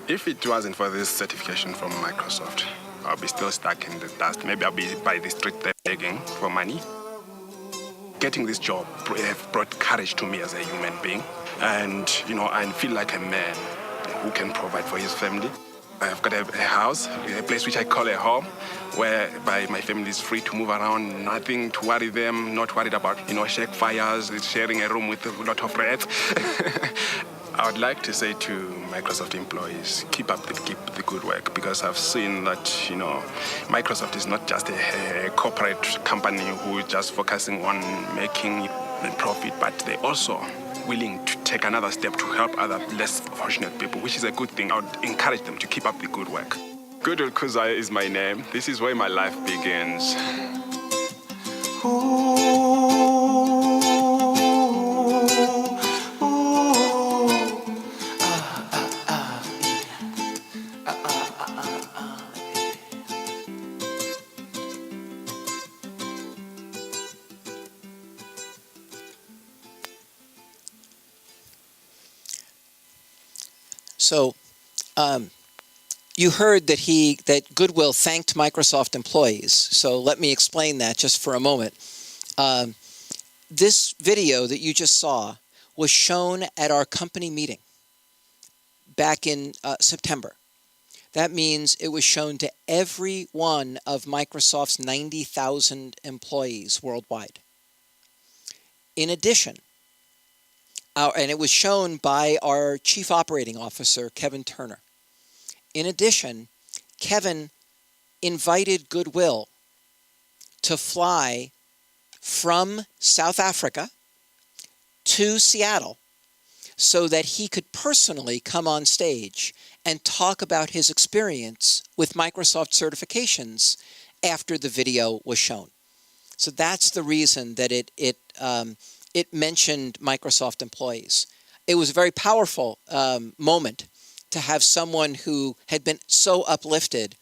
If it wasn't for this certification from Microsoft, I'll be still stuck in the dust. Maybe I'll be by the street begging for money. Getting this job brought courage to me as a human being. And, I feel like a man who can provide for his family. I've got a house, a place which I call a home, whereby my family is free to move around, nothing to worry them, not worried about, shack fires, sharing a room with a lot of rats. I would like to say to Microsoft employees, keep up the good work, because I've seen that, Microsoft is not just a corporate company who is just focusing on making profit, but they also willing to take another step to help other less fortunate people, which is a good thing. I would encourage them to keep up the good work. Godol Kuzaya is my name. This is where my life begins. So you heard that Goodwill thanked Microsoft employees. So let me explain that just for a moment. This video that you just saw was shown at our company meeting back in September. That means it was shown to every one of Microsoft's 90,000 employees worldwide. In addition, and it was shown by our Chief Operating Officer, Kevin Turner. In addition, Kevin invited Goodwill to fly from South Africa to Seattle so that he could personally come on stage and talk about his experience with Microsoft certifications after the video was shown. So that's the reason that it mentioned Microsoft employees. It was a very powerful moment to have someone who had been so uplifted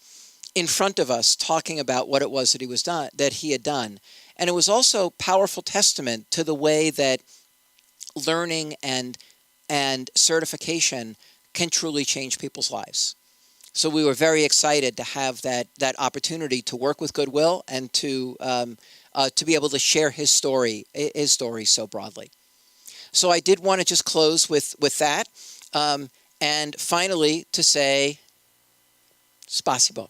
in front of us talking about what it was that he had done. And it was also powerful testament to the way that learning and certification can truly change people's lives. So we were very excited to have that opportunity to work with Goodwill and to be able to share his story so broadly. So I did want to just close with that, and finally to say, spasibo.